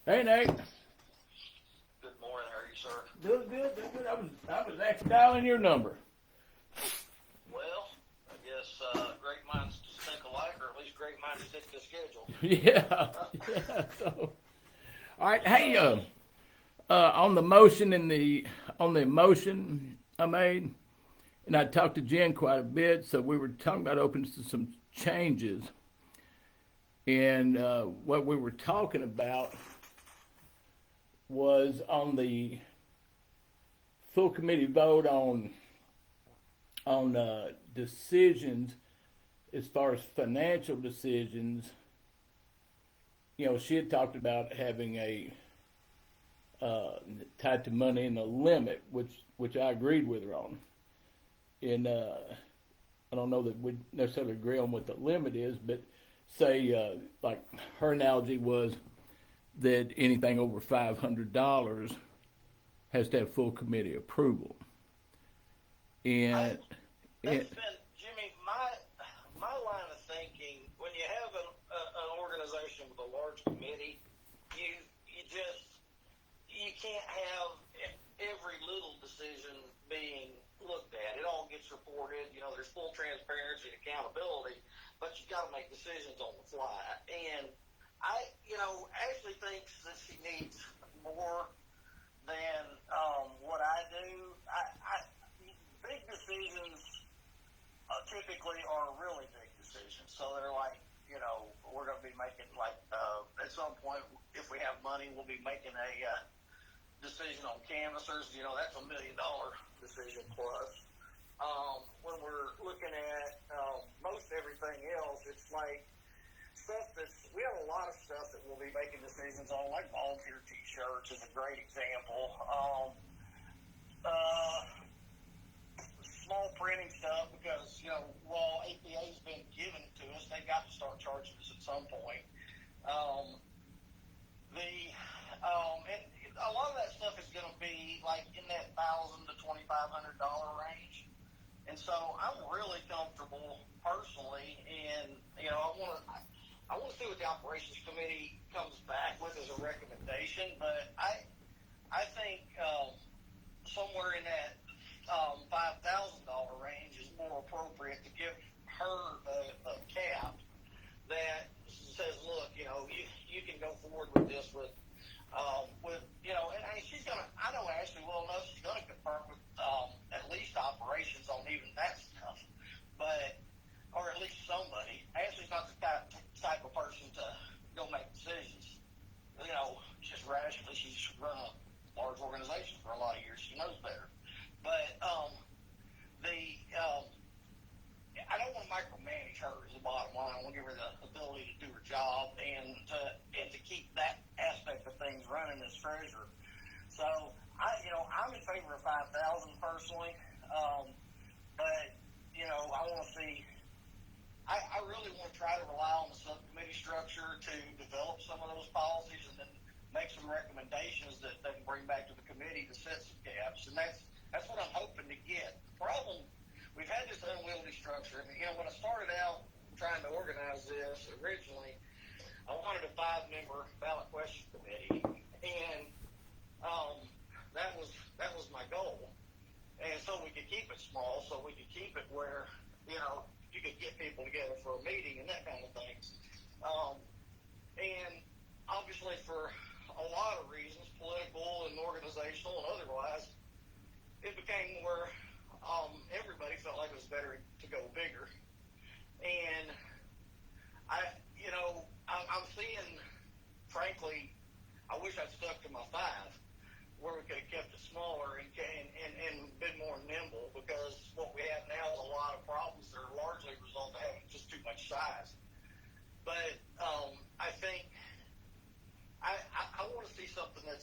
Hey, Nate. Good morning, how are you, sir? Doing good, doing good. I was actually dialing your number. Well, I guess great minds think alike, or at least great minds stick to schedule. Yeah. So, all right. Hey, on the motion on the motion I made, and I talked to Jen quite a bit. So we were talking about opening some changes, and what we were talking about was on the full committee vote on decisions as far as financial decisions. You know, she had talked about having a tied to money and a limit, which I agreed with her on. And I don't know that we necessarily agree on what the limit is, but say like her analogy was that anything over $500 has to have full committee approval. And That's been, Jimmy, my line of thinking, when you have an organization with a large committee, you can't have every little decision being looked at. It all gets reported. You know, there's full transparency and accountability, but you got to make decisions on the fly. And Ashley thinks that she needs more than what I do. Big decisions typically are really big decisions. So they're like, we're going to be making at some point, if we have money, we'll be making a decision on canvassers. That's $1 million decision plus. When we're looking at most everything else, it's like stuff we have a lot of stuff that we'll be making decisions on, like volunteer T-shirts is a great example. Small printing stuff because, while APA's been giving it to us, they got to start charging us at some point. And a lot of that stuff is going to be like in that $1,000 to $2,500 range. And so I'm really comfortable personally, and I want to see what the operations committee comes back with as a recommendation. But I think somewhere in that $5,000 range is more appropriate to give her a cap that says, look, you can go forward with this with and she's gonna. I know Ashley well enough. She's gonna confirm with at least operations on even that stuff, or at least somebody. Ashley's not the type of person to go make decisions. Just rationally, she's run a large organization for a lot of years. She knows better. But I don't want to micromanage her is the bottom line. I want to give her the ability to do her job and to keep that aspect of things running as treasurer. So I'm in favor of 5,000 personally, but I want to see. I really want to try to rely on the subcommittee structure to develop some of those policies and then make some recommendations that they can bring back to the committee to set some gaps. And that's what I'm hoping to get. The problem, we've had this unwieldy structure. And, when I started out trying to organize this originally, I wanted a 5-member ballot question committee. And that was my goal. And so we could keep it small, so we could keep it where, you could get people together for a meeting and that kind of thing. And obviously for a lot of reasons, political and organizational and otherwise, it became where everybody felt like it was better to go bigger. And I'm seeing, frankly, I wish I'd stuck to my 5, where we could have kept it smaller and been more nimble, because what we have now is a lot of problems that are largely a result of having just too much size. But I think I want to see something that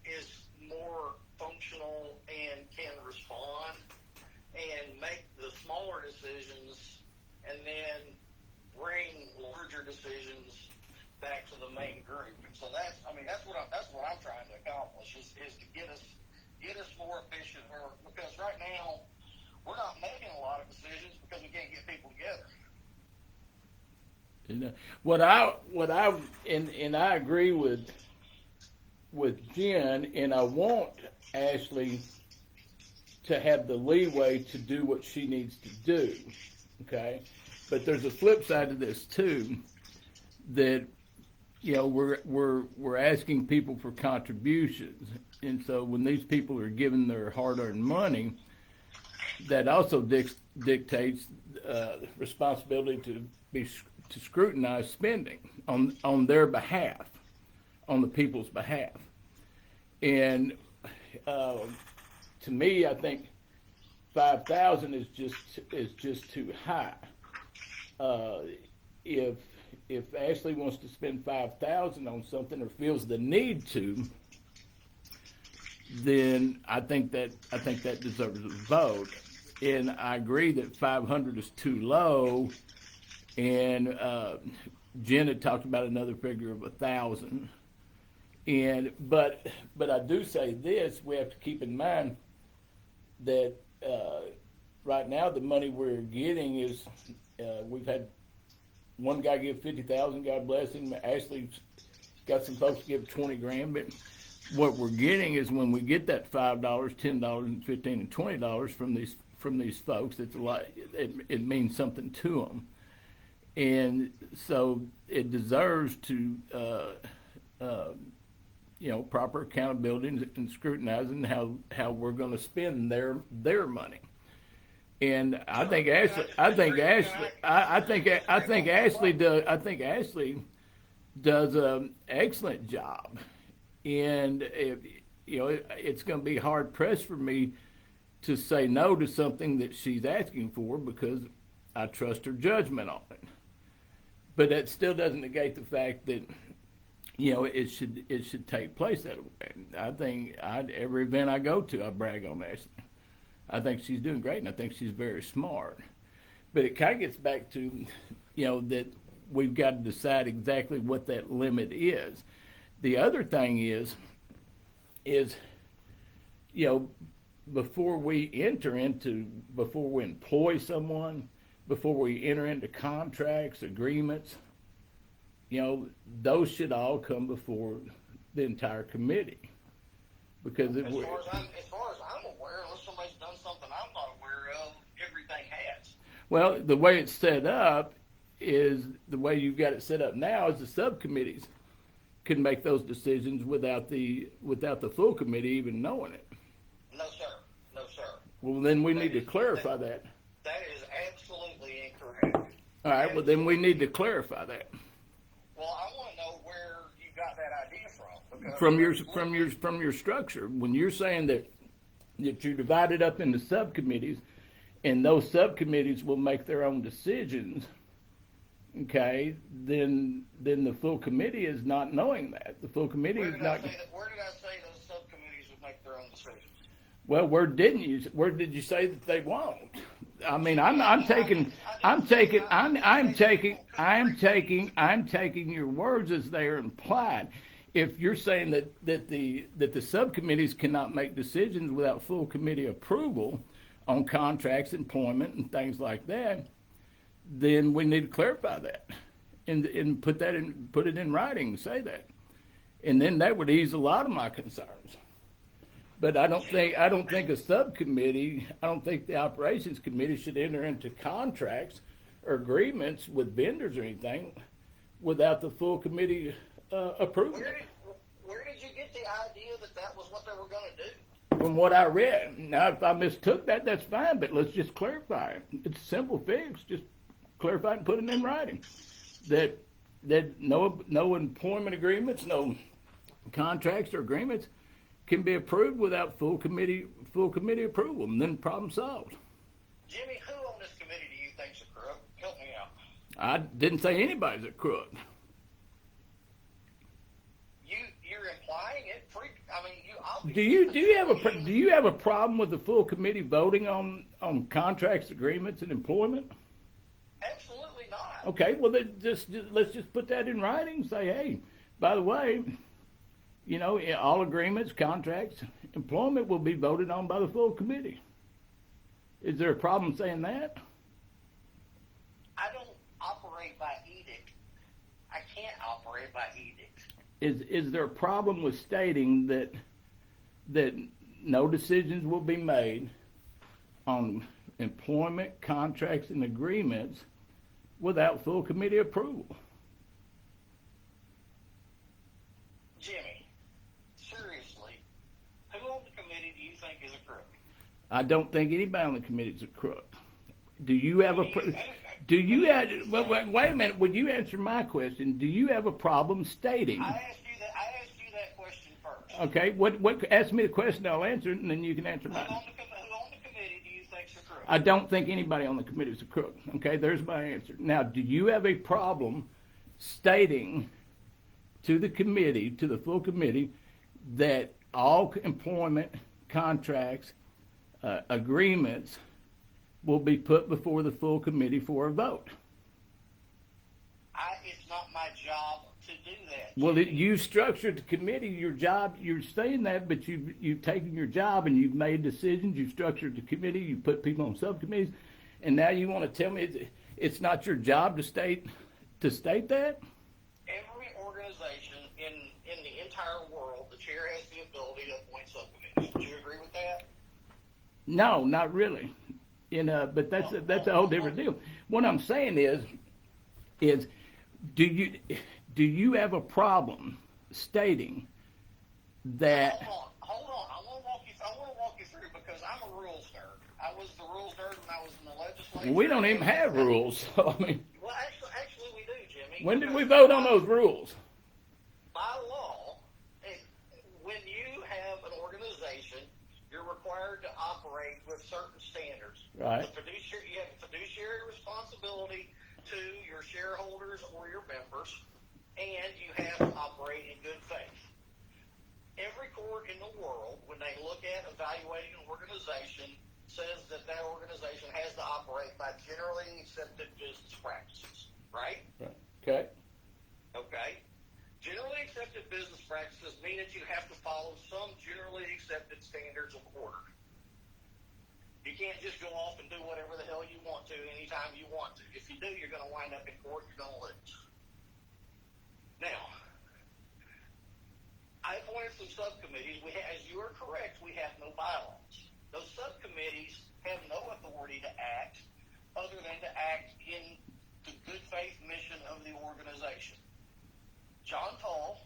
is more functional and can respond and make the smaller decisions and then bring larger decisions back to the main group. And so that's what I'm trying to accomplish is to get us more efficient, because right now we're not making a lot of decisions because we can't get people together. What I and I agree with Jen, and I want Ashley to have the leeway to do what she needs to do. Okay, but there's a flip side to this too, that we're asking people for contributions, and so when these people are given their hard-earned money, that also dictates responsibility to scrutinize spending on their behalf, on the people's behalf. And to me, I think 5,000 is just too high. If Ashley wants to spend 5,000 on something or feels the need to, then I think that deserves a vote. And I agree that 500 is too low. And Jen had talked about another figure of 1,000. But I do say this: we have to keep in mind that right now the money we're getting is we've had one guy give 50,000. God bless him. Ashley's got some folks give 20 grand, but what we're getting is when we get that $5, $10, and $15 and $20 from these folks, it's a lot. It means something to them, and so it deserves to proper accountability and scrutinizing how we're going to spend their money. And I think Ashley does an excellent job. And it's going to be hard pressed for me to say no to something that she's asking for because I trust her judgment on it. But that still doesn't negate the fact that it should take place that way. I think every event I go to, I brag on Ashley. I think she's doing great, and I think she's very smart. But it kind of gets back to, that we've got to decide exactly what that limit is. The other thing is, before we employ someone, before we enter into contracts, agreements, those should all come before the entire committee. Because as far as I'm aware, unless somebody's done something I'm not aware of, everything has. Well, the way it's set up is the way you've got it set up now is the subcommittees can make those decisions without the full committee even knowing it. No, sir. No, sir. Well, then we need to clarify that. That is absolutely incorrect. All right. Well, then we need to clarify that. Well, I want to know where you got that idea from. From your structure. When you're saying that you divide it up into subcommittees, and those subcommittees will make their own decisions. Okay, then the full committee is not knowing that. The full committee is not. Where did I say those subcommittees would make their own decisions? Well, where did you say that they won't? I mean, I'm taking your words as they are implied. If you're saying that the subcommittees cannot make decisions without full committee approval on contracts, employment, and things like that, then we need to clarify that and put it in writing and say that, and then that would ease a lot of my concerns. But I don't think a subcommittee, I don't think the operations committee should enter into contracts or agreements with vendors or anything without the full committee approval. Where did you get the idea that was what they were going to do? From what I read. Now, if I mistook that, that's fine, but let's just clarify it. It's a simple fix. Just clarify it and put it in writing. That no employment agreements, no contracts or agreements can be approved without full committee approval, and then problem solved. Jimmy, who on this committee do you think's a crook? Help me out. I didn't say anybody's a crook. You're implying it. I mean, you obviously. Do you have a problem with the full committee voting on contracts, agreements, and employment? Absolutely not. Okay, well then let's just put that in writing. Say, hey, by the way, all agreements, contracts, employment will be voted on by the full committee. Is there a problem saying that? I don't operate operate by edict. I can't operate by edict. Is there a problem with stating that no decisions will be made on employment, contracts, and agreements without full committee approval? Jimmy, seriously, who on the committee do you think is a crook? I don't think anybody on the committee is a crook. Do you have a do you have wait a minute? Would you answer my question? Do you have a problem stating? I asked you that question first. Okay, what? Ask me the question, I'll answer it, and then you can answer mine. Who on the committee do you think's a crook? I don't think anybody on the committee is a crook. Okay, there's my answer. Now, do you have a problem stating to the committee, to the full committee, that all employment contracts, agreements will be put before the full committee for a vote? It's not my job to do that. Well, you structured the committee, your job, you're saying that, but you've taken your job and you've made decisions, you've structured the committee, you put people on subcommittees, and now you want to tell me it's not your job to state that? Every organization in the entire world, the chair has the ability to appoint subcommittees. Do you agree with that? No, not really. But that's a whole different deal. What I'm saying is do you have a problem stating that? Hold on. I want to walk you through because I'm a rules nerd. I was the rules nerd when I was in the legislature. We don't even have rules. So, I mean, well, actually, we do, Jimmy. when did we vote on those rules? By law, when you have an organization, you're required to operate with certain standards. Right. You have a fiduciary responsibility to your shareholders or your members, and you have to operate in good faith. Every court in the world, when they look at evaluating an organization, says that that organization has to operate by generally accepted business practices, right? Okay. Okay. Generally accepted business practices mean that you have to follow some generally accepted standards of order. You can't just go off and do whatever the hell you want to anytime you want to. If you do, you're going to wind up in court, you're going to lose. Now, I appointed some subcommittees. As you are correct, we have no bylaws. Those subcommittees have no authority to act other than to act in the good faith mission of the organization. John Paul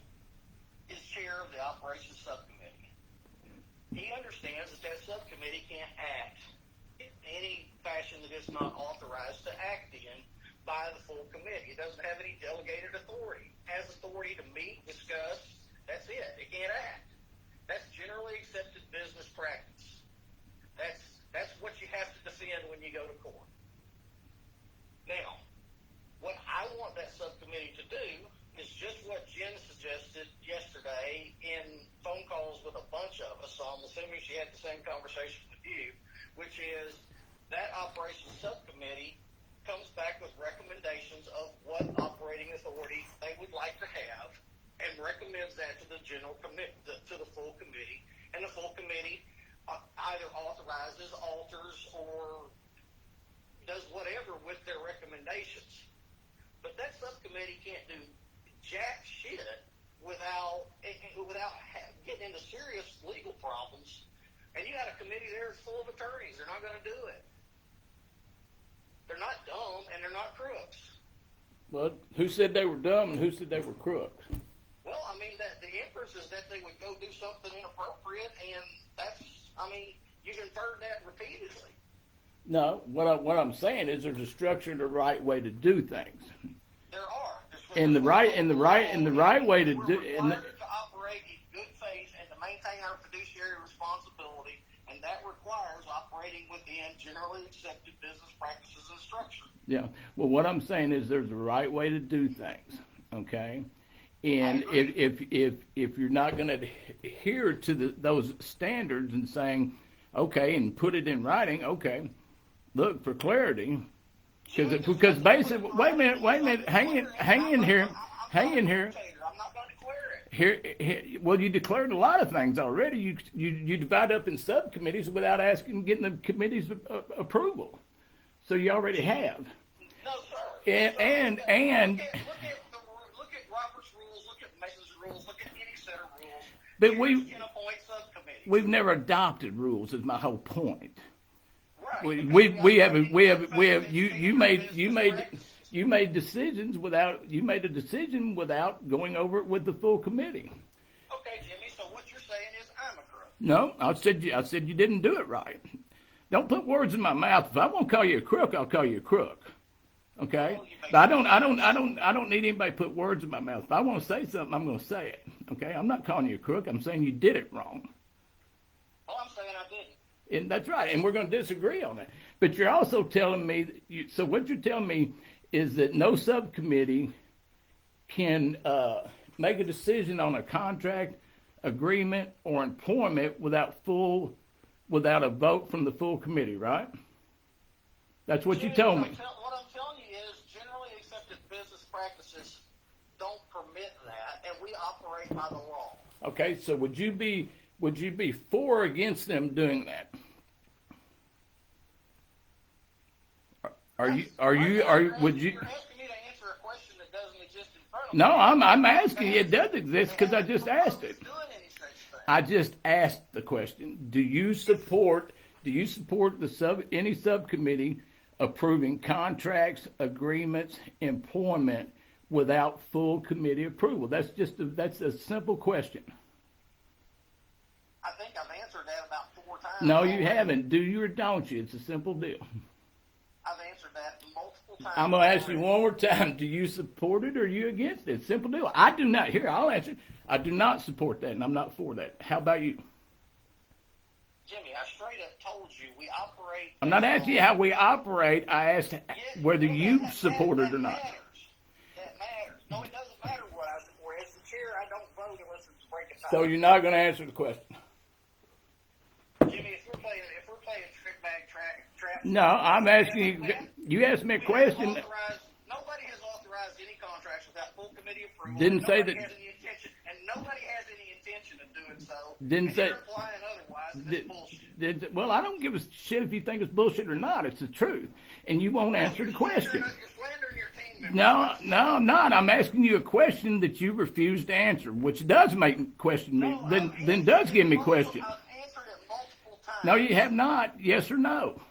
is chair of the operations subcommittee. He understands that subcommittee can't act in any fashion that it's not authorized to act in by the full committee. It doesn't have any delegated authority. It has authority to meet, discuss. That's it. It can't act. That's generally accepted business practice. That's what you have to defend when you go to court. Now, what I want that subcommittee to do is just what Jen suggested yesterday in phone calls with a bunch of us, so I'm assuming she had the same conversation with you, which is that operations subcommittee comes back with recommendations of what operating authority they would like to have and recommends that to the to the full committee, and the full committee either authorizes, alters, or does whatever with their recommendations. But that subcommittee can't do jack shit without getting into serious legal problems. And you got a committee there that's full of attorneys. They're not going to do it. They're not dumb, and they're not crooks. Well, who said they were dumb and who said they were crooks? Well, I mean, that the inference is that they would go do something inappropriate, and you've inferred that repeatedly. No, what I'm saying is there's a structure and a right way to do things. There are. And the right way to do. We're required to operate in good faith and to maintain our fiduciary responsibility, and that requires operating within generally accepted business practices and structure. Yeah. Well, what I'm saying is there's a right way to do things. Okay. And if you're not going to adhere to those standards and saying, okay, and put it in writing, okay, look, for clarity, because basically, wait a minute, hang in here. I'm not going to declare it. Here, well, you declared a lot of things already. You divide up in subcommittees without getting the committee's approval. So you already have. No, sir. Look at Robert's rules, look at Mason's rules, look at any set of rules. But You can appoint subcommittees. we've never adopted rules. Is my whole point. Right. You made decisions without without going over it with the full committee. Okay, Jimmy. So what you're saying is I'm a crook. No, I said you didn't do it right. Don't put words in my mouth. If I want to call you a crook, I'll call you a crook. Okay? But I don't need anybody to put words in my mouth. If I want to say something, I'm going to say it. Okay? I'm not calling you a crook. I'm saying you did it wrong. Well, I'm saying I didn't. And that's right. And we're going to disagree on that. But you're also telling me, so what you're telling me is that no subcommittee can make a decision on a contract, agreement, or employment without a vote from the full committee, right? That's what you told me. What I'm telling you is generally accepted business practices don't permit that, and we operate by the law. Okay, so would you be for or against them doing that? Would you? You're asking me to answer a question that doesn't exist in front of me. No, I'm asking you. It does exist because I just asked it. I just asked the question. Do you support any subcommittee approving contracts, agreements, employment without full committee approval? That's a simple question. I think I've answered that about 4 times. No, you haven't. Do you or don't you? It's a simple deal. I've answered that multiple times. I'm going to ask you one more time. Do you support it or are you against it? Simple deal. I do not. Here, I'll answer. I do not support that, and I'm not for that. How about you? Jimmy, I straight up told you we operate. I'm not asking you how we operate. I asked whether you support it or not. That matters. No, it doesn't matter what I support. As the chair, I don't vote unless it's breaking time. So you're not going to answer the question? Jimmy, if we're playing trick bag trap. No, I'm asking you. You asked me a question. Nobody has authorized any contracts without full committee approval. Didn't say that. Nobody has any intention of doing so. Didn't say. You're implying otherwise. It's bullshit. Well, I don't give a shit if you think it's bullshit or not. It's the truth, and you won't answer the question. You're slandering your team members. No, I'm not. I'm asking you a question that you refuse to answer, which does make question me. Then does give me question. I've answered it multiple times. No, you have not. Yes or no.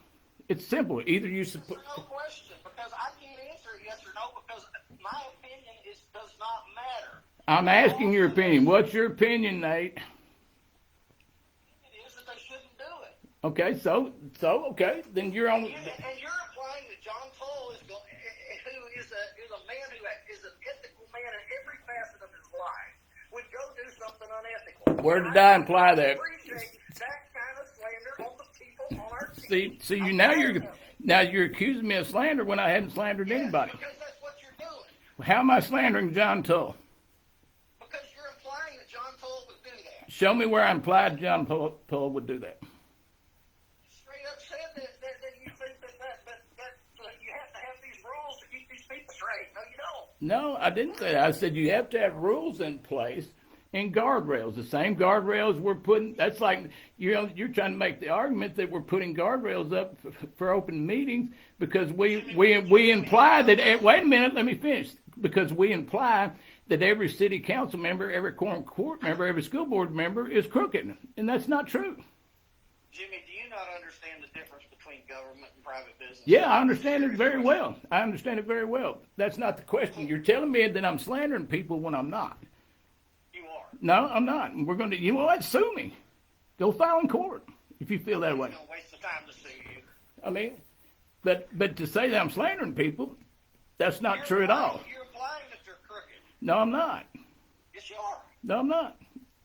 It's simple. Either you support. It's no question because I can't answer it yes or no because my opinion does not matter. I'm asking your opinion. What's your opinion, Nate? It is that they shouldn't do it. Okay, so okay, then you're on. And you're implying that John Toll who is a man who is an ethical man in every facet of his life, would go do something unethical. Where did I imply that? Appreciate that kind of slander on the people on our team. See, you're accusing me of slander when I hadn't slandered anybody. Because that's what you're doing. How am I slandering John Toll? Because you're implying that John Toll would do that. Show me where I implied John Toll would do that. Straight up said that you think that you have to have these rules to keep these people straight. No, you don't. No, I didn't say that. I said you have to have rules in place and guardrails. The same guardrails we're putting. That's like you're trying to make the argument that we're putting guardrails up for open meetings because we imply that. Wait a minute, let me finish. Because we imply that every city council member, every court member, every school board member is crooked, and that's not true. Jimmy, do you not understand the difference between government and private business? Yeah, I understand it very well. That's not the question. You're telling me that I'm slandering people when I'm not. You are. No, I'm not. We're going to, you know what? Sue me. Go file in court if you feel that way. Don't waste the time to sue you. I mean, but to say that I'm slandering people, that's not true at all. You're implying that you're crooked. No, I'm not. Yes, you are. No, I'm not.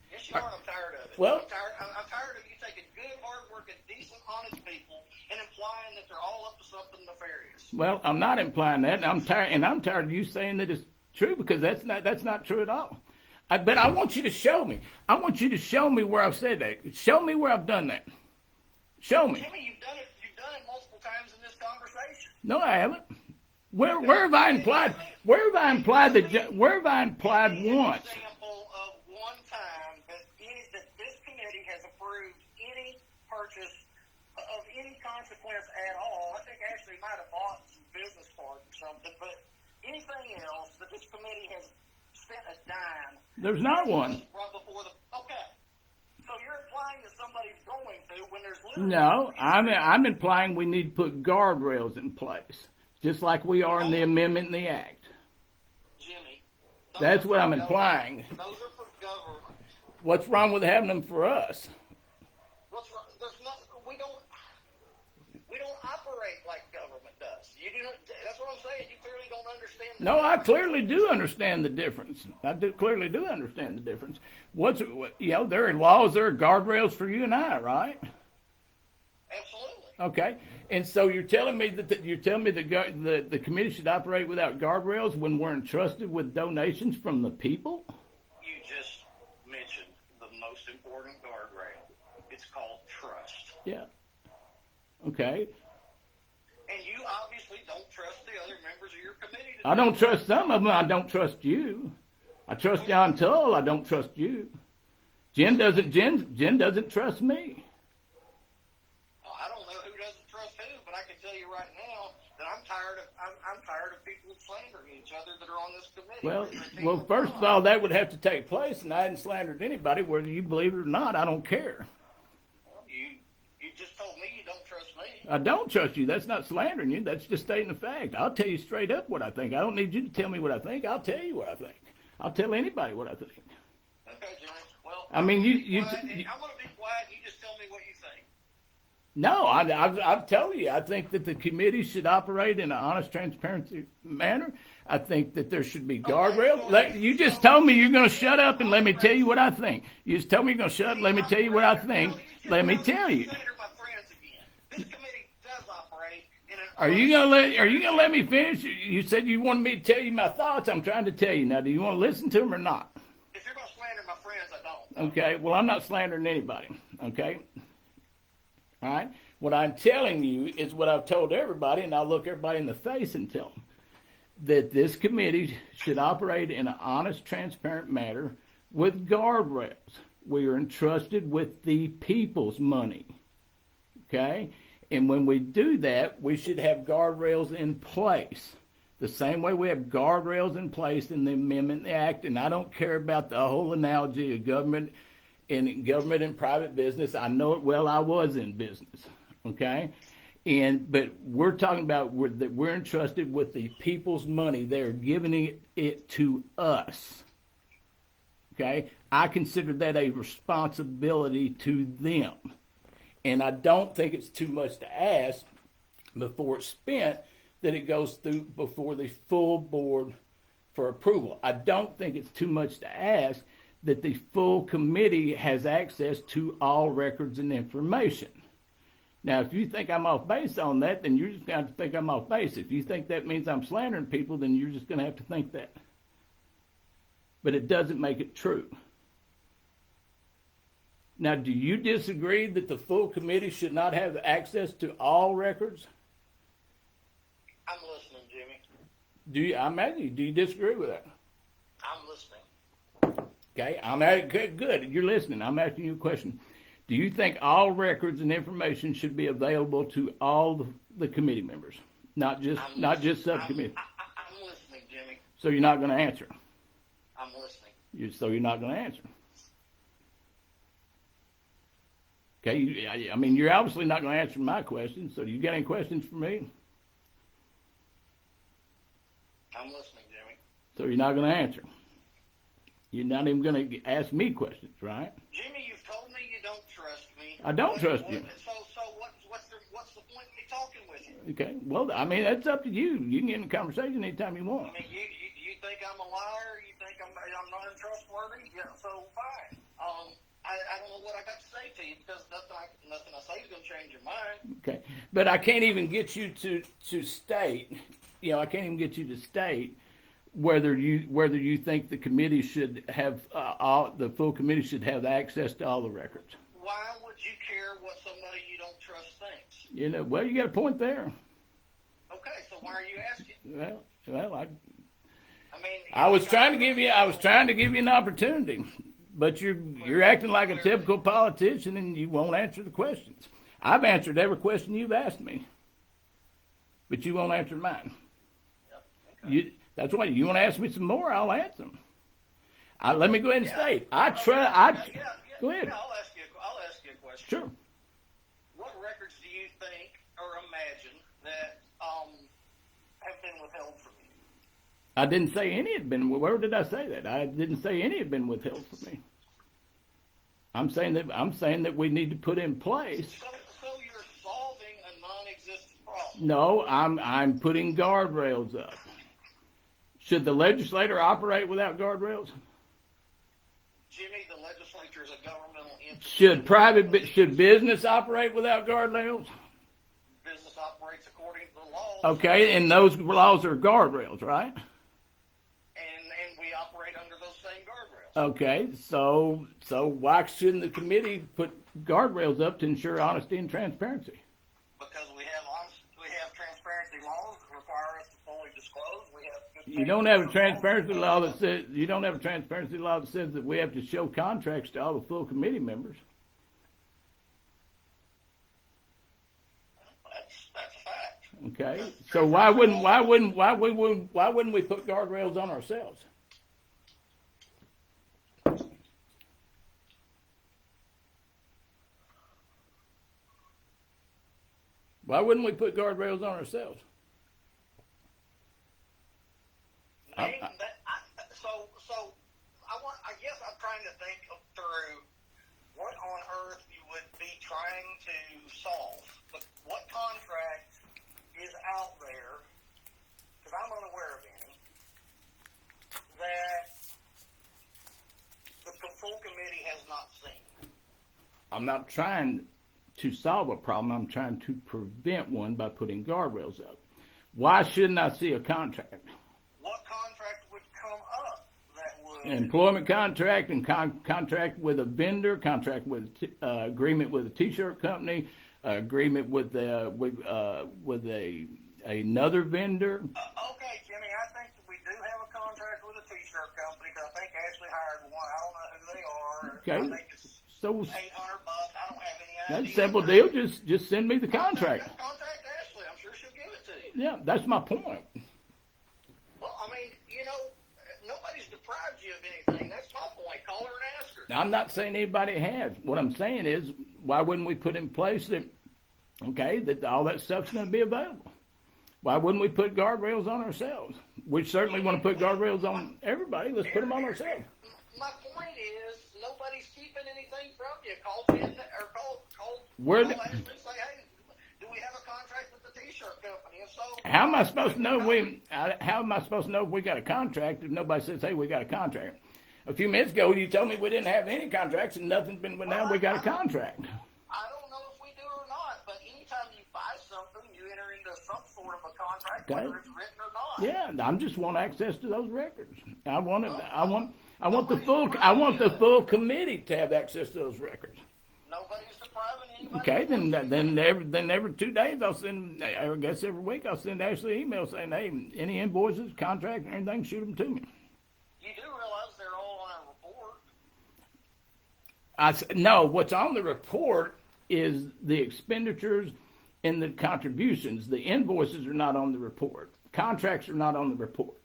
Yes, you are. I'm tired of it. Well, I'm tired of you taking good, hard-working, decent, honest people and implying that they're all up to something nefarious. Well, I'm not implying that. I'm tired of you saying that it's true because that's not true at all. But I want you to show me. I want you to show me where I've said that. Show me where I've done that. Show me. Jimmy, you've done it multiple times in this conversation. No, I haven't. Where have I implied? Where have I implied once? Example of one time that this committee has approved any purchase of any consequence at all. I think actually might have bought some business card or something, but anything else that this committee has spent a dime. There's not one. Right before the, okay. So you're implying that somebody's going to when there's literally. No, I'm implying we need to put guardrails in place, just like we are in the amendment in the act. Jimmy. That's what I'm implying. Those are for government. What's wrong with having them for us? What's wrong? There's not. We don't operate like government does. You do. That's what I'm saying. You clearly don't understand. No, I clearly do understand the difference. Clearly do understand the difference. There are laws, there are guardrails for you and I, right? Absolutely. Okay, and so you're telling me that the committee should operate without guardrails when we're entrusted with donations from the people? You just mentioned the most important guardrail. It's called trust. Yeah. Okay. And you obviously don't trust the other members of your committee. I don't trust some of them. I don't trust you. I trust John Tull. I don't trust you. Jen doesn't trust me. I don't know who doesn't trust who, but I can tell you right now that I'm tired of people slandering each other that are on this committee. Well, first of all, that would have to take place, and I hadn't slandered anybody, whether you believe it or not. I don't care. Well, you just told me you don't trust me. I don't trust you. That's not slandering you. That's just stating the fact. I'll tell you straight up what I think. I don't need you to tell me what I think. I'll tell you what I think. I'll tell anybody what I think. Okay, Jimmy. Well, I mean, I'm going to be quiet. You just tell me what you think. No, I've told you. I think that the committee should operate in an honest, transparent manner. I think that there should be guardrails. You just told me you're going to shut up and let me tell you what I think. You just told me you're going to shut up and let me tell you what I think. Let me tell you. This committee does operate in an. Are you gonna let me finish? You said you wanted me to tell you my thoughts. I'm trying to tell you now. Do you want to listen to them or not? If you're going to slander my friends, I don't. Okay. Well, I'm not slandering anybody. Okay. All right. What I'm telling you is what I've told everybody, and I'll look everybody in the face and tell them that this committee should operate in an honest, transparent manner with guardrails. We are entrusted with the people's money. Okay? And when we do that, we should have guardrails in place. The same way we have guardrails in place in the Amendment Act, and I don't care about the whole analogy of government and private business. I know it well. I was in business. Okay? But we're talking about that we're entrusted with the people's money. They're giving it to us. Okay? I consider that a responsibility to them. And I don't think it's too much to ask before it's spent that it goes through before the full board for approval. I don't think it's too much to ask that the full committee has access to all records and information. Now, if you think I'm off base on that, then you're just going to have to think I'm off base. If you think that means I'm slandering people, then you're just going to have to think that. But it doesn't make it true. Now, do you disagree that the full committee should not have access to all records? I'm listening, Jimmy. I'm asking you, do you disagree with that? I'm listening. Okay, good. You're listening. I'm asking you a question. Do you think all records and information should be available to all the committee members, not just subcommittee? I'm listening, Jimmy. So you're not going to answer? I'm listening. So you're not going to answer? Okay, I mean, you're obviously not going to answer my question, so do you got any questions for me? I'm listening, Jimmy. So you're not going to answer? You're not even going to ask me questions, right? Jimmy, you've told me you don't trust me. I don't trust you. So what's the point in me talking with you? Okay, well, I mean, that's up to you. You can get in a conversation anytime you want. I mean, you think I'm a liar? You think I'm not untrustworthy? Yeah, so fine. I don't know what I got to say to you because nothing I say is going to change your mind. Okay, but I can't even get you to state. I can't even get you to state whether you think the committee should have the full committee should have access to all the records. Why would you care what somebody you don't trust thinks? Well, you got a point there. Okay, so why are you asking? Well, I mean, I was trying to give you an opportunity. But you're acting like a typical politician, and you won't answer the questions. I've answered every question you've asked me. but you won't answer mine. Yep. Okay. That's why you want to ask me some more, I'll answer them. Let me go ahead and state. Go ahead. Yeah, I'll ask you a question. Sure. What records do you think or imagine that have been withheld from you? I didn't say any had been. Where did I say that? I didn't say any had been withheld from me. I'm saying that we need to put in place. So you're solving a non-existent problem. No, I'm putting guardrails up. Should the legislator operate without guardrails? Jimmy, the legislature is a governmental entity. Should business operate without guardrails? Business operates according to the law. Okay, and those laws are guardrails, right? And we operate under those same guardrails. Okay, so why shouldn't the committee put guardrails up to ensure honesty and transparency? Because we have transparency laws that require us to fully disclose. We have You don't have a transparency law that says that we have to show contracts to all the full committee members. That's a fact. Okay, so why wouldn't we put guardrails on ourselves? Why wouldn't we put guardrails on ourselves? I guess I'm trying to think through what on earth you would be trying to solve. But what contract is out there, because I'm unaware of any, that the full committee has not seen? I'm not trying to solve a problem. I'm trying to prevent one by putting guardrails up. Why shouldn't I see a contract? What contract would come up that would... An employment contract and contract with a vendor, contract with agreement with a T-shirt company, agreement with another vendor. Okay, Jimmy, I think we do have a contract with a T-shirt company because I think Ashley hired one. I don't know who they are. Okay. I think it's So $800. I don't have any idea. that's a simple deal. Just send me the contract. Contact Ashley. I'm sure she'll give it to you. Yeah, that's my point. Well, I mean, nobody's deprived you of anything. That's my point. Call her and ask her. I'm not saying anybody has. What I'm saying is, why wouldn't we put in place that all that stuff's going to be available? Why wouldn't we put guardrails on ourselves? We certainly want to put guardrails on everybody. Let's put them on ourselves. My point is, nobody's keeping anything from you. Call Ben or call Ashley and say, hey, do we have a contract with the T-shirt company? If so, How am I supposed to know if we got a contract if nobody says, hey, we got a contract? A few minutes ago, you told me we didn't have any contracts and nothing's been. But now we got a contract. I don't know if we do or not, but anytime you buy something, you enter into some sort of a contract, Okay. whether it's written or not. Yeah, I just want access to those records. I want the full committee to have access to those records. Nobody's depriving anybody. Okay, then every 2 days I guess every week I'll send Ashley an email saying, hey, any invoices, contract, anything, shoot them to me. You do realize they're all on a report. No, what's on the report is the expenditures and the contributions. The invoices are not on the report. Contracts are not on the report.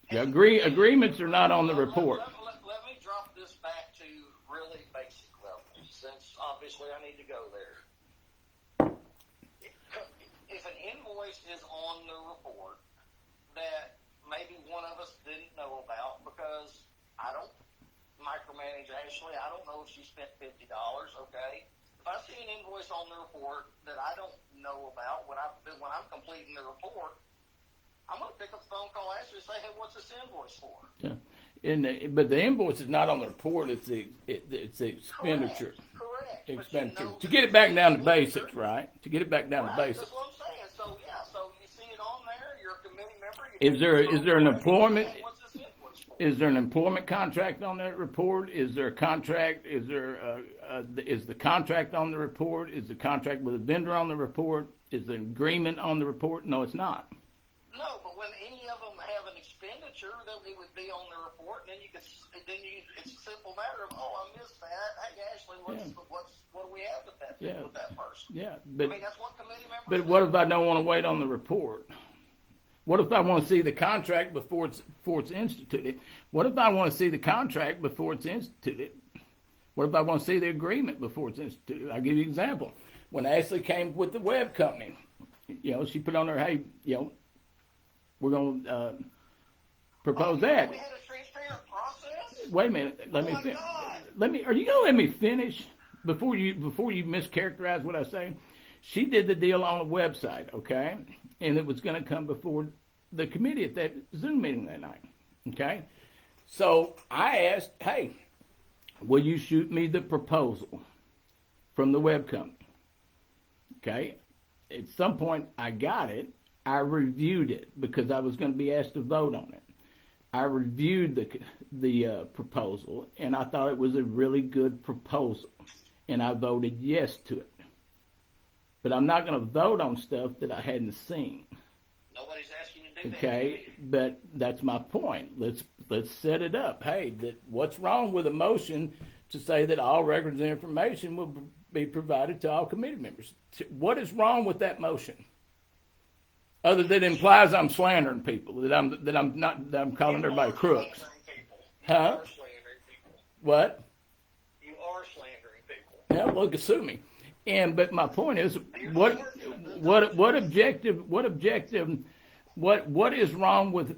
The agreements are not on the report. Let me drop this back to really basic level, since obviously I need to go there. If an invoice is on the report that maybe one of us didn't know about, because I don't micromanage Ashley, I don't know if she spent $50, okay? If I see an invoice on the report that I don't know about when I'm completing the report, I'm going to pick up the phone, call Ashley, and say, hey, what's this invoice for? Yeah. But the invoice is not on the report. It's the expenditure. Correct. Expenditure. To get it back down to basics, right? To get it back down to basics. That's what I'm saying. So you see it on there. You're a committee member. Is there an employment? What's this invoice for? Is there an employment contract on that report? Is there a contract? Is the contract on the report? Is the contract with a vendor on the report? Is the agreement on the report? No, it's not. No, but when any of them have an expenditure expenditure, then it would be on the report, and then it's a simple matter of, oh, I missed that. Hey, Ashley, what do we have with that person? Yeah, but I mean, that's what committee members but do. what if I don't want to wait on the report? What if I want to see the contract before it's instituted? What if I want to see the contract before it's instituted? What if I want to see the agreement before it's instituted? I'll give you an example. When Ashley came with the web company, she put on her, hey, we're going to propose that. We had a transparent process. Wait a minute. Are you going to let me finish before you mischaracterize what I say? She did the deal on a website, okay? And it was going to come before the committee at that Zoom meeting that night, okay? So I asked, hey, will you shoot me the proposal from the web company? Okay? At some point, I got it. I reviewed it because I was going to be asked to vote on it. I reviewed the proposal, and I thought it was a really good proposal, and I voted yes to it. But I'm not going to vote on stuff that I hadn't seen. Nobody's asking you to do that. Okay, but that's my point. Let's set it up. Hey, what's wrong with a motion to say that all records and information will be provided to all committee members? What is wrong with that motion? Other than it implies I'm slandering people, that I'm calling everybody crooks. Huh? What? You are slandering people. Yeah, well, sue me. But my point is, what is wrong with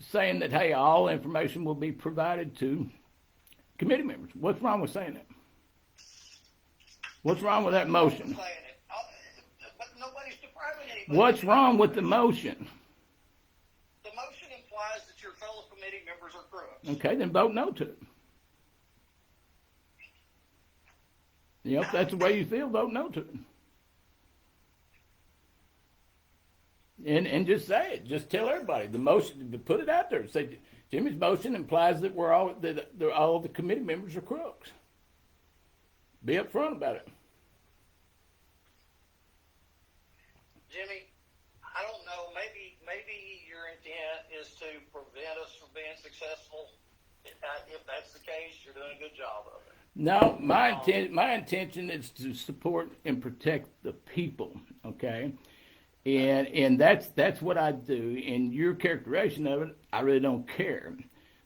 saying that, hey, all information will be provided to committee members? What's wrong with saying that? What's wrong with that motion? But nobody's depriving anybody. What's wrong with the motion? The motion implies that your fellow committee members are crooks. Okay, then vote no to it. If that's the way you feel, vote no to it. And just say it. Just tell everybody the motion. Put it out there. Say Jimmy's motion implies that all the committee members are crooks. Be upfront about it. Jimmy, I don't know. Maybe your intent is to prevent us from being successful. If that's the case, you're doing a good job of it. No, my intention is to support and protect the people, okay? And that's what I do. In your characterization of it, I really don't care.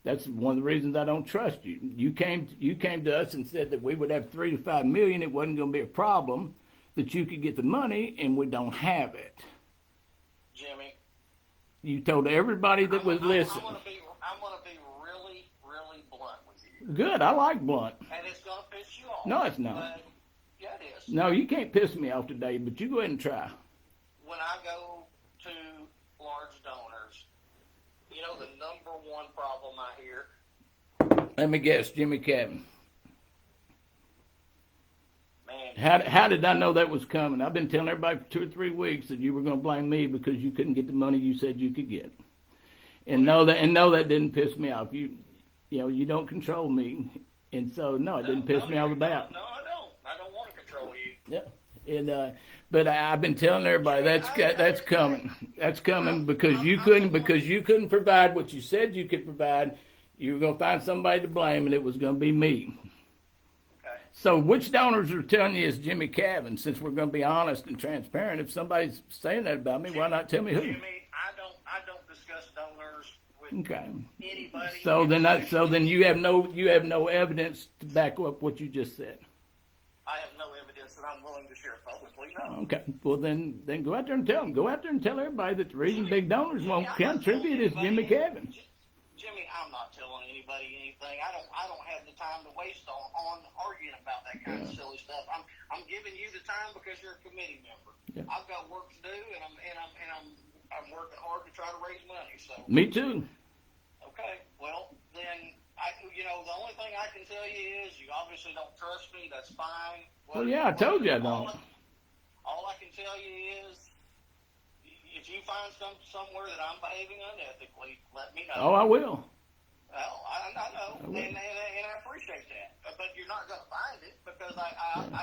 That's one of the reasons I don't trust you. You came to us and said that we would have $3 to $5 million. It wasn't going to be a problem, that you could get the money, and we don't have it. Jimmy, you told everybody that was listening. I'm going to be really, really blunt with you. Good. I like blunt. And it's going to piss you off. No, it's not. Yeah, it is. No, you can't piss me off today, but you go ahead and try. When I go to large donors, the number one problem I hear. Let me guess, Jimmy Cabin. Man. How did I know that was coming? I've been telling everybody for 2 or 3 weeks that you were going to blame me because you couldn't get the money you said you could get. And no, that didn't piss me off. You don't control me, and so no, it didn't piss me off about. No, I don't. I don't want to control you. Yeah, and but I've been telling everybody that's coming. That's coming because you couldn't provide what you said you could provide. You were going to find somebody to blame, and it was going to be me. Okay. So which donors are telling you it's Jimmy Cabin? Since we're going to be honest and transparent, if somebody's saying that about me, why not tell me who? Jimmy, I don't discuss donors with anybody. So then you have no evidence to back up what you just said. I have no evidence that I'm willing to share publicly. No. Okay. Well, then go out there and tell them. Go out there and tell everybody that the reason big donors won't contribute is Jimmy Cabin. Jimmy, I'm not telling anybody anything. I don't have the time to waste on arguing about that kind of silly stuff. I'm giving you the time because you're a committee member. Yeah. I've got work to do, and I'm working hard to try to raise money. So. Me too. Okay. Well, then the only thing I can tell you is you obviously don't trust me. That's fine. Well, yeah, I told you I don't. All I can tell you is, if you find somewhere that I'm behaving unethically, let me know. Oh, I will. Well, I know, and I appreciate that. But you're not going to find it because I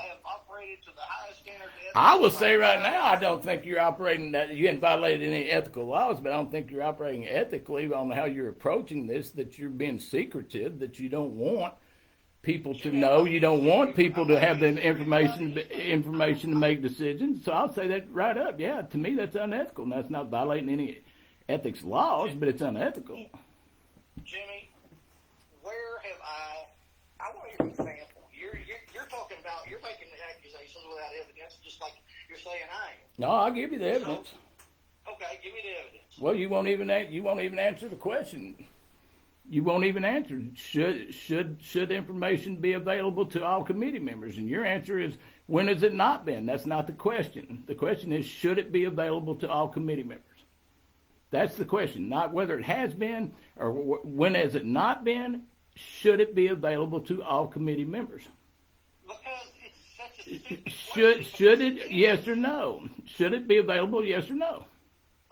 have operated to the highest standard. I will say right now, I don't think you're operating that. You haven't violated any ethical laws, but I don't think you're operating ethically on how you're approaching this. That you're being secretive. That you don't want people to know. You don't want people to have the information to make decisions. So I'll say that right up. Yeah, to me that's unethical. And that's not violating any ethics laws, but it's unethical. Jimmy, where have I want to give you an example. You're talking about, you're making accusations without evidence, just like you're saying I am. No, I'll give you the evidence. So, okay, give me the evidence. Well, you won't even answer the question. You won't even answer. Should information be available to all committee members? And your answer is, when has it not been? That's not the question. The question is, should it be available to all committee members? That's the question, not whether it has been or when has it not been. Should it be available to all committee members? Because it's such a stupid should it, yes or no? Should it be available, yes or no?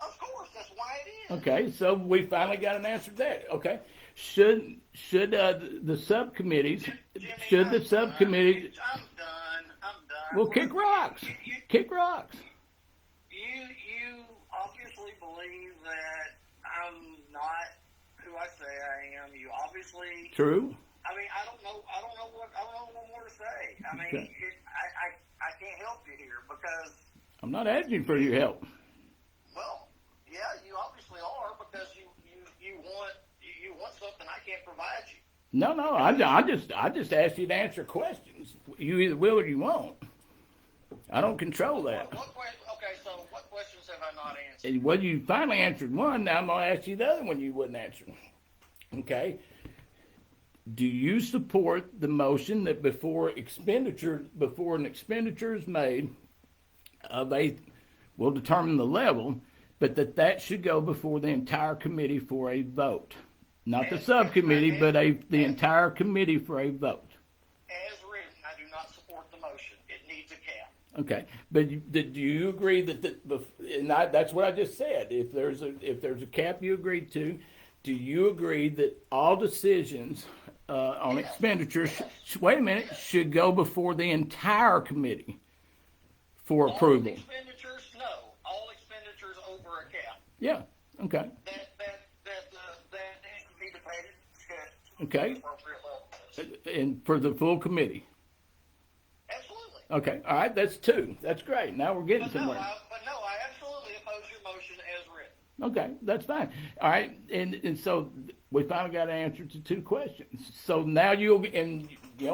Of course, that's why it is. Okay, so we finally got an answer to that. Okay, should the subcommittees? Jimmy, Should the subcommittees? I'm done. Well, kick rocks. Kick rocks. You obviously believe that I'm not who I say I am. You obviously. True. I mean, I don't know what more to say. I mean, Okay. I can't help you here because. I'm not asking for your help. Well, yeah, you obviously are because you want something I can't provide you. No, I just asked you to answer questions. You either will or you won't. I don't control that. Okay, so what questions have I not answered? Well, you finally answered one. Now I'm going to ask you the other one you wouldn't answer. Okay. Do you support the motion that before an expenditure is made, we'll determine the level, but that should go before the entire committee for a vote? Not the subcommittee, but the entire committee for a vote. As written, I do not support the motion. It needs a cap. Okay, but do you agree that's what I just said. If there's a cap you agreed to, do you agree that all decisions on expenditures, wait a minute, should go before the entire committee for approval? All expenditures, no. All expenditures over a cap. Yeah. Okay. That needs to be debated, discussed. Okay. At the appropriate level. And for the full committee. Absolutely. Okay. All right. That's two. That's great. Now we're getting somewhere. I absolutely oppose your motion as written. Okay, that's fine. All right, and so we finally got an answer to two questions. So now you're on. Who is we?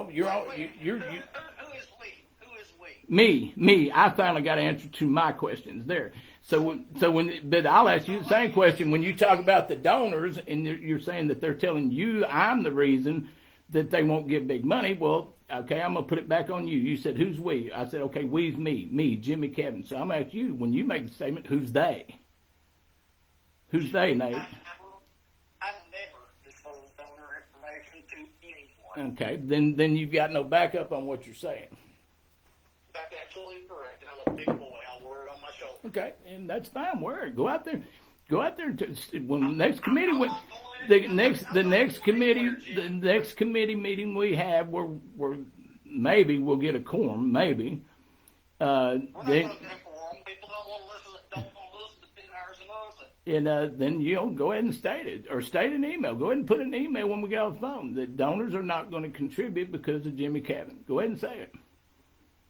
Who is we? Me. I finally got an answer to my questions there. But I'll ask you the same question when you talk about the donors, and you're saying that they're telling you I'm the reason that they won't give big money. Well, okay, I'm gonna put it back on you. You said who's we? I said okay, we's me, Jimmy Kevin. So I'm gonna ask you when you make the statement, who's they? Who's they, Nate? I never disclose donor information to anyone. Okay, then you've got no backup on what you're saying. That's absolutely correct. And I'm a big boy. I'll wear it on my shoulder. Okay, and that's fine. Wear it. Go out there. When the next committee, the next committee meeting we have, we're maybe we'll get a quorum. Maybe. We're not going to get a quorum. People don't want to listen to 10 hours of nothing. And then go ahead and state it, or state an email. Go ahead and put an email when we get off the phone that donors are not going to contribute because of Jimmy Cabin. Go ahead and say it.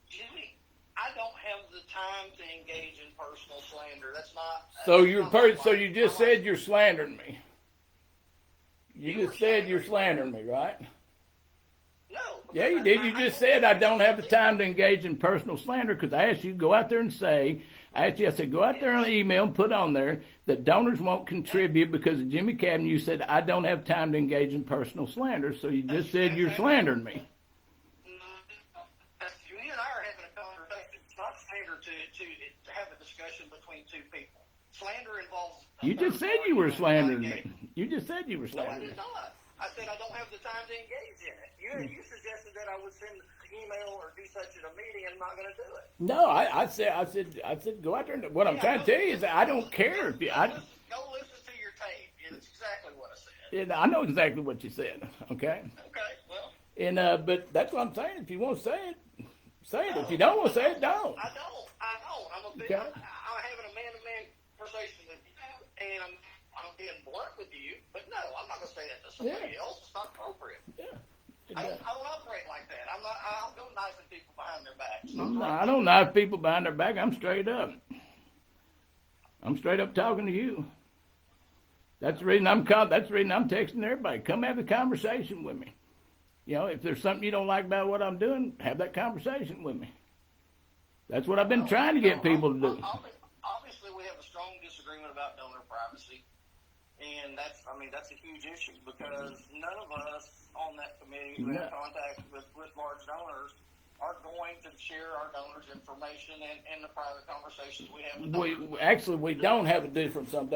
Jimmy, I don't have the time to engage in personal slander. That's not. So you just said you're slandering me. You just said you're slandering me, right? No. Yeah, you did. You just said I don't have the time to engage in personal slander because I asked you to go out there and say. I said, go out there on the email and put on there that donors won't contribute because of Jimmy Cabin. You said, I don't have time to engage in personal slander, so you just said you're slandering me. You and I are having a conversation. It's not slander to have a discussion between two people. Slander involves... You just said you were slandering me. You just said you were No, I slandering me. did not. I said I don't have the time to engage in it. You suggested that I would send an email or do such at a meeting, and I'm not going to do it. No, I said, go out there. What I'm trying to tell you is that I don't care if you. Go listen to your tape. It's exactly what I said. And I know exactly what you said. Okay. Okay, well. And but that's what I'm saying. If you want to say it, say it. If you don't want to say it, don't. I don't. Okay. I'm having a man-to-man conversation with you, and I'm being blunt with you. But no, I'm not going to say that to somebody else. It's not appropriate. Yeah. I don't operate like that. I don't go knifing people behind their backs. No, I don't knife people behind their back. I'm straight up. I'm straight up talking to you. That's the reason I'm texting everybody. Come have a conversation with me. You know, if there's something you don't like about what I'm doing, have that conversation with me. That's what I've been trying to get people to do. Obviously, we have a strong disagreement about donor privacy, and that's a huge issue because none of us on that committee who have contact with large donors are going to share our donors' information and the private conversations we have with donors. We don't have a difference on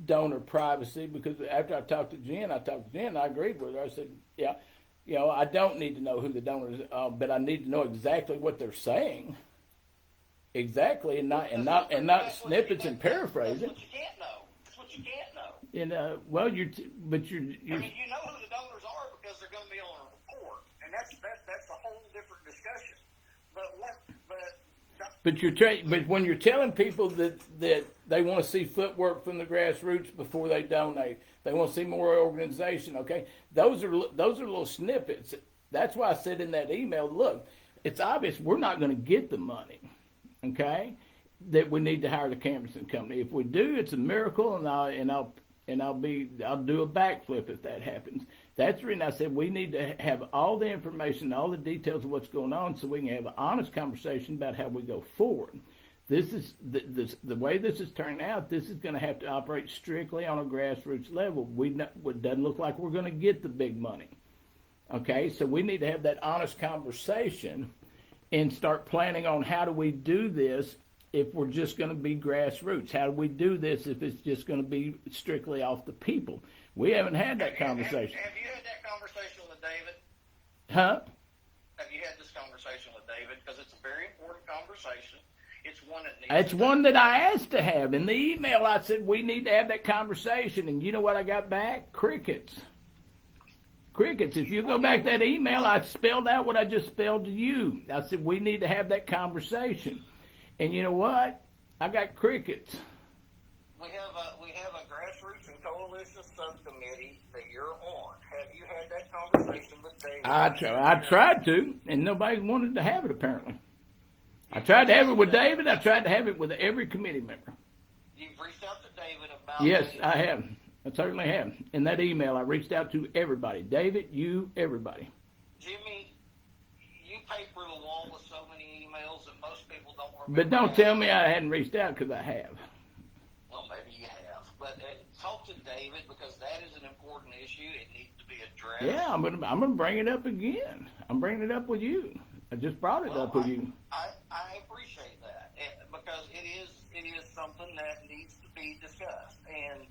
donor privacy because after I talked to Jen, I agreed with her. I said, yeah, you know, I don't need to know who the donors are, but I need to know exactly what they're saying. Exactly, and not snippets and paraphrasing. That's what you can't know. And well, you're. I mean, you know who the donors are because they're going to be on a report, and that's a whole different discussion. But when you're telling people that they want to see footwork from the grassroots before they donate, they want to see more organization. Okay, those are little snippets. That's why I said in that email, look, it's obvious we're not going to get the money. Okay, that we need to hire the canvassing company. If we do, it's a miracle, and I'll do a backflip if that happens. That's the reason I said we need to have all the information, all the details of what's going on, so we can have an honest conversation about how we go forward. This is the way this is turning out. This is going to have to operate strictly on a grassroots level. It doesn't look like we're going to get the big money. Okay, so we need to have that honest conversation and start planning on how do we do this if we're just going to be grassroots. How do we do this if it's just going to be strictly off the people? We haven't had that conversation. Have you had that conversation with David? Huh? Have you had this conversation with David? Because it's a very important conversation. It's one that needs. It's one that I asked to have. In the email, I said we need to have that conversation, and you know what I got back? Crickets. Crickets. If you go back that email, I spelled out what I just spelled to you. I said we need to have that conversation, and you know what? I got crickets. We have a grassroots and coalition subcommittee that you're on. Have you had that conversation with David? I tried to, and nobody wanted to have it apparently. I tried to have it with David. I tried to have it with every committee member. You've reached out to David about. Yes, I have. I certainly have. In that email, I reached out to everybody. David, you, everybody. Jimmy, you paper the wall with so many emails that most people don't remember. But don't tell me I hadn't reached out because I have. Well, maybe you have. But talk to David because that is an important issue. It needs to be addressed. Yeah, I'm gonna bring it up again. I'm bringing it up with you. I just brought it up with you. I appreciate that because it is something that needs to be discussed. And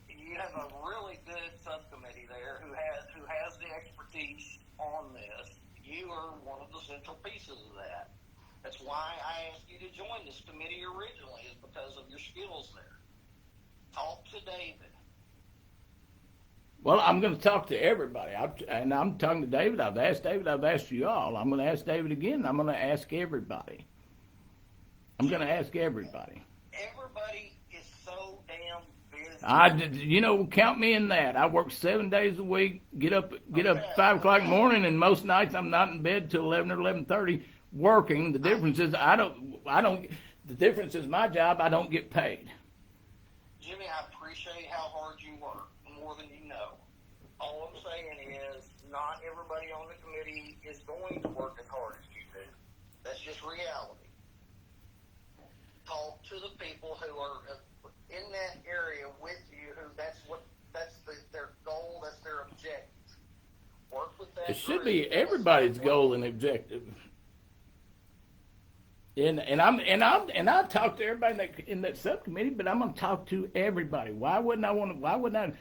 you have a really good subcommittee there who has the expertise on this. You are one of the central pieces of that. That's why I asked you to join this committee originally, is because of your skills there. Talk to David. Well, I'm going to talk to everybody, and I'm talking to David. I've asked David. I've asked you all. I'm going to ask David again. I'm going to ask everybody. I'm going to ask everybody. Everybody is so damn busy. Count me in that. I work 7 days a week. Get up 5 o'clock in the morning, and most nights I'm not in bed till 11 or 11:30 working. The difference is I don't. The difference is my job. I don't get paid. Jimmy, I appreciate how hard you work, more than you know. All I'm saying is not everybody on the committee is going to work as hard as you do. That's just reality. Talk to the people who are in that area with you, who that's their goal, that's their objective. Work with that. It should be everybody's goal and objective. And I talk to everybody in that subcommittee, but I'm going to talk to everybody. Why wouldn't I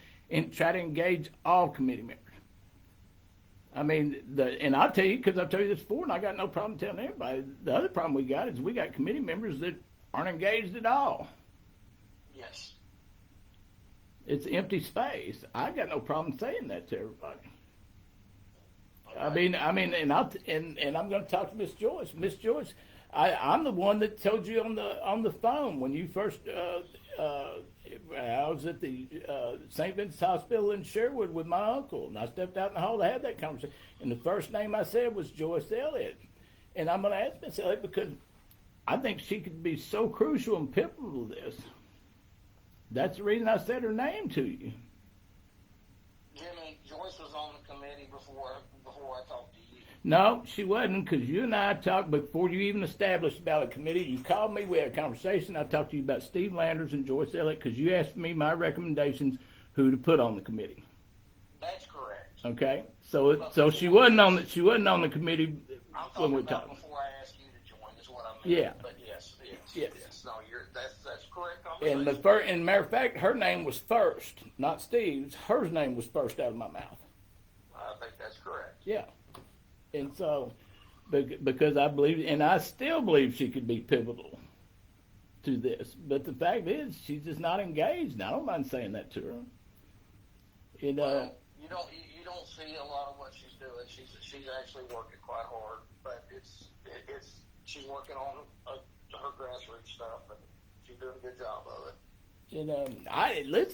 try to engage all committee members? I mean, and I'll tell you, because I've told you this before, and I got no problem telling everybody. The other problem we got is we got committee members that aren't engaged at all. Yes. It's empty space. I got no problem saying that to everybody. Okay. I mean, and I'm going to talk to Miss Joyce. Miss Joyce, I'm the one that told you on the phone when you first. I was at the St. Vincent's Hospital in Sherwood with my uncle, and I stepped out in the hall to have that conversation. And the first name I said was Joyce Elliott, and I'm going to ask Miss Elliott because I think she could be so crucial and pivotal to this. That's the reason I said her name to you. Jimmy, Joyce was on the committee before I talked to you. No, she wasn't, because you and I talked before you even established Ballot Committee. You called me, we had a conversation. I talked to you about Steve Landers and Joyce Elliott because you asked me my recommendations who to put on the committee. That's correct. Okay, so she wasn't on the committee I'm when we talking about talked. before I asked you to join is what I meant. Yeah. But yes. Yes. No, that's correct conversation. And matter of fact, her name was first, not Steve's. Her name was first out of my mouth. I think that's correct. Yeah, and so because I believe, and I still believe she could be pivotal to this. But the fact is, she's just not engaged. And I don't mind saying that to her. And Well, you don't see a lot of what she's doing. She's actually working quite hard, but she's working on her grassroots stuff, and she's doing a good job of it.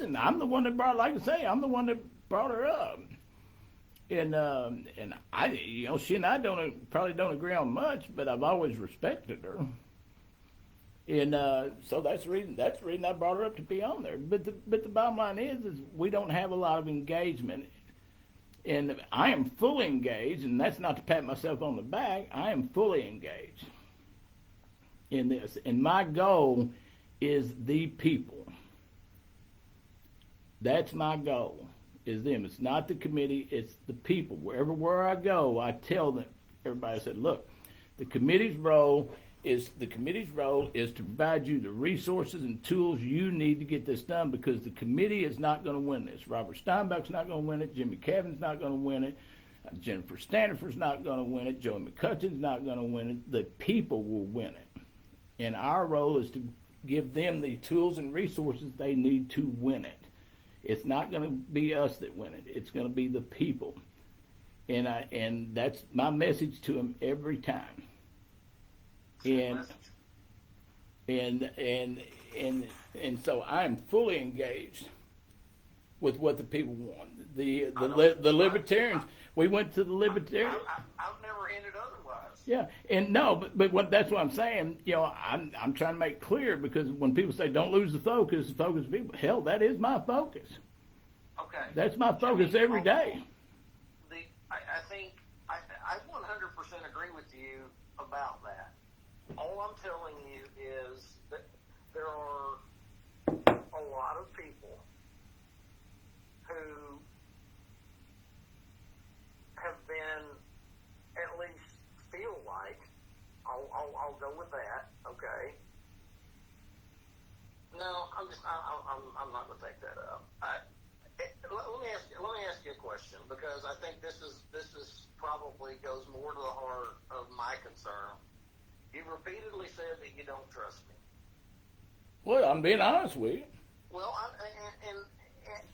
And I'm the one that brought, like I say, I'm the one that brought her up. And I, she and I probably don't agree on much, but I've always respected her. And so that's the reason I brought her up to be on there. But the bottom line is we don't have a lot of engagement. And I am fully engaged, and that's not to pat myself on the back. I am fully engaged in this. And my goal is the people. That's my goal, is them. It's not the committee, it's the people. Where I go, I tell them, everybody said, look, the committee's role is to provide you the resources and tools you need to get this done, because the committee is not going to win this. Robert Steinbach's not going to win it. Jimmy Kevin's not going to win it. Jennifer Standiford's not going to win it. Joey McCutcheon's not going to win it. The people will win it. And our role is to give them the tools and resources they need to win it. It's not going to be us that win it. It's going to be the people. And that's my message to them every time. And so I'm fully engaged with what the people want. The libertarians. We went to the libertarians. I've never ended otherwise. Yeah, and no, but that's what I'm saying. I'm trying to make clear, because when people say don't lose the focus of people, hell, that is my focus. Okay. That's my focus every day. I think I 100% agree with you about that. All I'm telling you is that there are a lot of people who have been, at least feel like, I'll go with that. Okay. No, I'm not going to take that up. Let me ask you a question, because I think this is probably goes more to the heart of my concern. You've repeatedly said that you don't trust me. Well, I'm being honest with you. Well,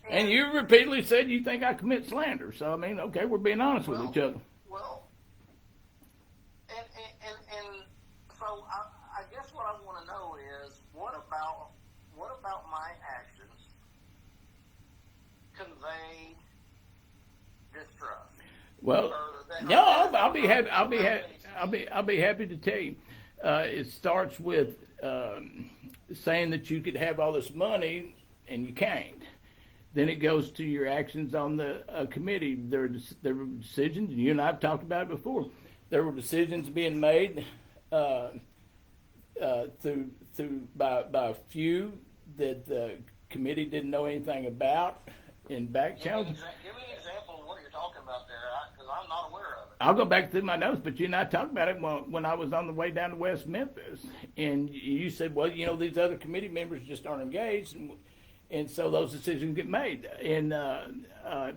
And you repeatedly said you think I commit slander. So, I mean, okay, we're being honest with each other. Well, and so I guess what I want to know is, what about my actions convey distrust? Well, no, I'll be happy. I'll be happy to tell you. It starts with saying that you could have all this money and you can't. Then it goes to your actions on the committee. There were decisions, and you and I have talked about it before. There were decisions being made by a few that the committee didn't know anything about in back channels. Give me an example of what you're talking about there, because I'm not aware of it. I'll go back through my notes, but you and I talked about it when I was on the way down to West Memphis, and you said, well, these other committee members just aren't engaged, and so those decisions get made. And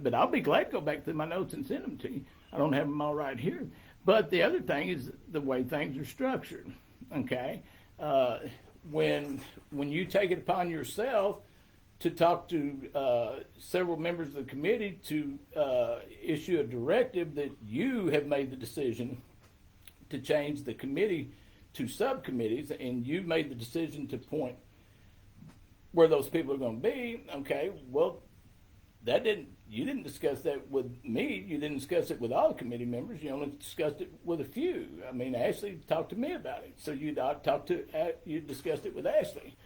but I'll be glad to go back through my notes and send them to you. I don't have them all right here. But the other thing is the way things are structured. Okay, when you take it upon yourself to talk to several members of the committee to issue a directive that you have made the decision to change the committee to subcommittees, and you made the decision to point where those people are going to be. Okay, well, you didn't discuss that with me. You didn't discuss it with all the committee members. You only discussed it with a few. I mean, Ashley talked to me about it, so you discussed it with Ashley.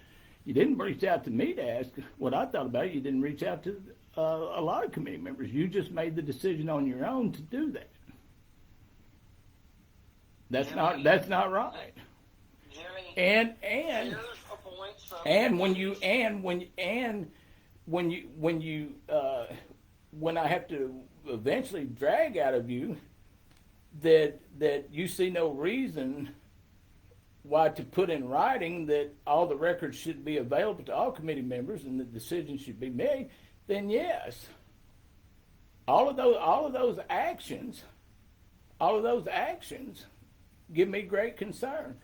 You didn't reach out to me to ask what I thought about it. You didn't reach out to a lot of committee members. You just made the decision on your own to do that. That's not right. Jimmy, And here's a point. When I have to eventually drag out of you that you see no reason why to put in writing that all the records should be available to all committee members and the decision should be made, then yes, all of those actions give me great concern.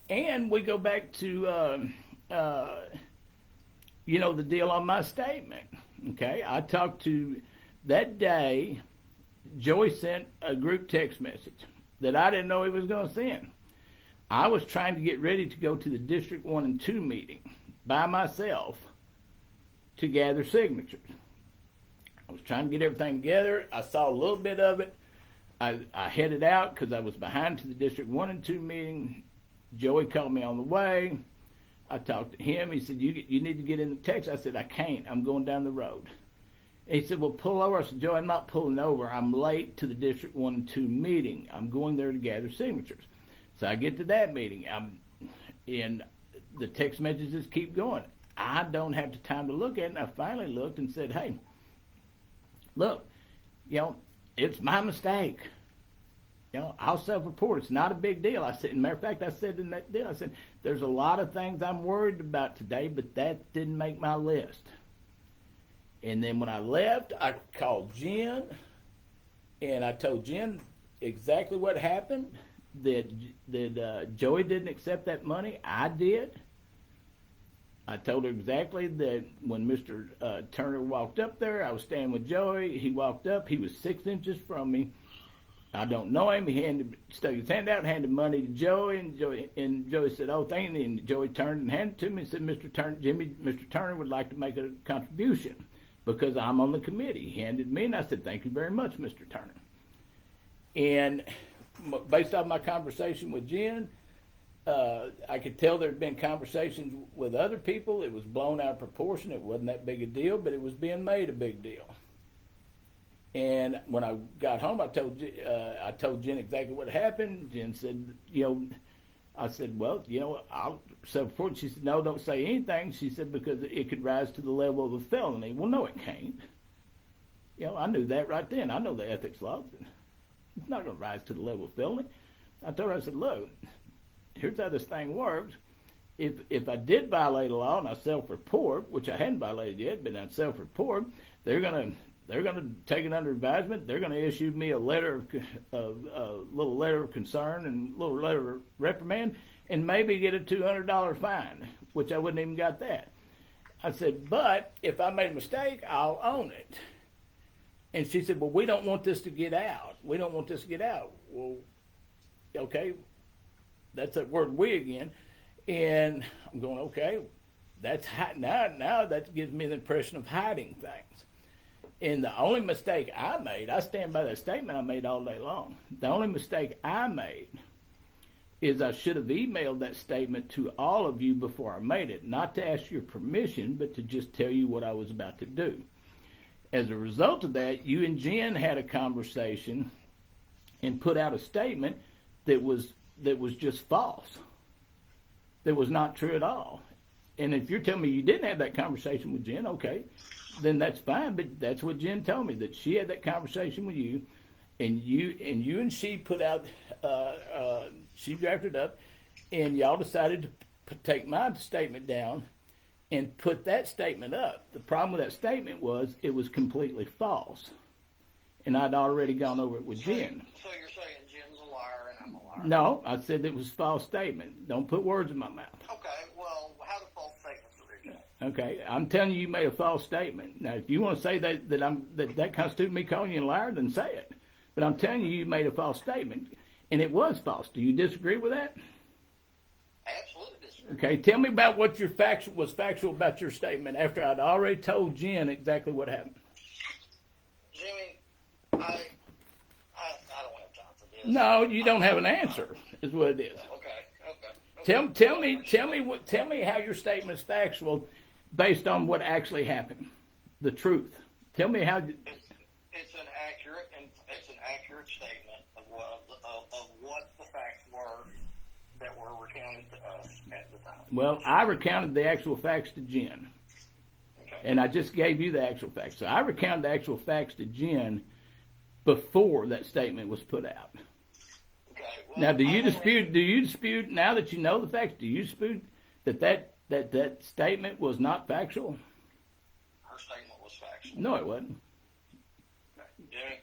And we go back to the deal on my statement. Okay, I talked to that day. Joey sent a group text message that I didn't know he was going to send. I was trying to get ready to go to the District 1 and 2 meeting by myself to gather signatures. I was trying to get everything together. I saw a little bit of it. I headed out because I was behind to the District 1 and 2 meeting. Joey called me on the way. I talked to him. He said, you need to get in the text. I said, I can't. I'm going down the road. And he said, well, pull over. I said, Joey, I'm not pulling over. I'm late to the District 1 and 2 meeting. I'm going there to gather signatures. So I get to that meeting, and the text messages keep going. I don't have the time to look at it, and I finally looked and said, hey, look, it's my mistake. I'll self-report. It's not a big deal. I said, matter of fact, I said in that deal, I said, there's a lot of things I'm worried about today, but that didn't make my list. And then when I left, I called Jen, and I told Jen exactly what happened. That Joey didn't accept that money. I did. I told her exactly that when Mr. Turner walked up there, I was standing with Joey. He walked up. He was 6 inches from me. I don't know him. He stuck his hand out and handed money to Joey, and Joey said, "Oh, thank you." And Joey turned and handed it to me and said, "Mr. Turner would like to make a contribution because I'm on the committee." He handed me, and I said, "Thank you very much, Mr. Turner." And based on my conversation with Jen, I could tell there had been conversations with other people. It was blown out of proportion. It wasn't that big a deal, but it was being made a big deal. And when I got home, I told Jen exactly what happened. Jen said, I said, well, I'll self-report. She said, no, don't say anything. She said, because it could rise to the level of a felony. Well, no, it can't. I knew that right then. I know the ethics laws. It's not going to rise to the level of felony. I told her, I said, look, here's how this thing works. If I did violate a law and I self-report, which I hadn't violated yet, but I self-report, they're going to take it under advisement. They're going to issue me a little letter of concern and a little letter of reprimand, and maybe get a $200 fine, which I wouldn't even got that. I said, but if I made a mistake, I'll own it. And she said, well, we don't want this to get out. We don't want this to get out. Well, okay, that's that word "we" again. And I'm going, okay, that's now that gives me the impression of hiding things. And the only mistake I made, I stand by that statement I made all day long. The only mistake I made is I should have emailed that statement to all of you before I made it, not to ask your permission, but to just tell you what I was about to do. As a result of that, you and Jen had a conversation and put out a statement that was just false. That was not true at all. And if you're telling me you didn't have that conversation with Jen, okay, then that's fine. But that's what Jen told me, that she had that conversation with you, and you and she put out, she drafted up, and y'all decided to take my statement down and put that statement up. The problem with that statement was it was completely false, and I'd already gone over it with Jen. So you're saying Jen's a liar and I'm a liar? No, I said it was a false statement. Don't put words in my mouth. Okay, well, how do false statements originate? Okay, I'm telling you, you made a false statement. Now, if you want to say that constitutes me calling you a liar, then say it. But I'm telling you, you made a false statement, and it was false. Do you disagree with that? Absolutely disagree. Okay, tell me about what your was factual about your statement after I'd already told Jen exactly what happened. Jimmy, I don't have time for this. No, you don't have an answer, is what it is. Okay. Tell me how your statement's factual based on what actually happened, the truth. Tell me how. It's an accurate statement of what the facts were that were recounted to us at the time. Well, I recounted the actual facts to Jen, Okay. and I just gave you the actual facts. So I recounted the actual facts to Jen before that statement was put out. Okay. Well, Now, do you dispute now that you know the facts? Do you dispute that statement was not factual? Her statement was factual. No, it wasn't. Okay. Jimmy,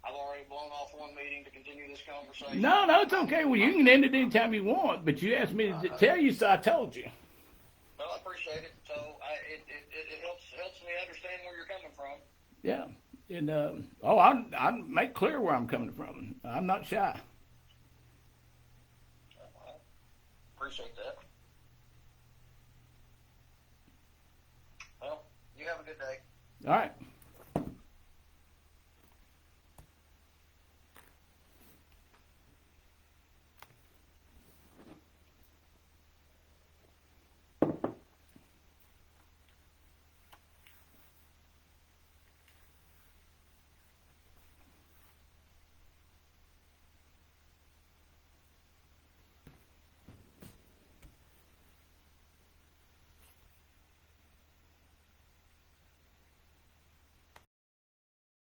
I've already blown off one meeting to continue this conversation. No, it's okay. Well, you can end it anytime you want, but you asked me to tell you, so I told you. Well, I appreciate it. So it helps me understand where you're coming from. Yeah, and I make clear where I'm coming from. I'm not shy. I appreciate that. Well, you have a good day. All right.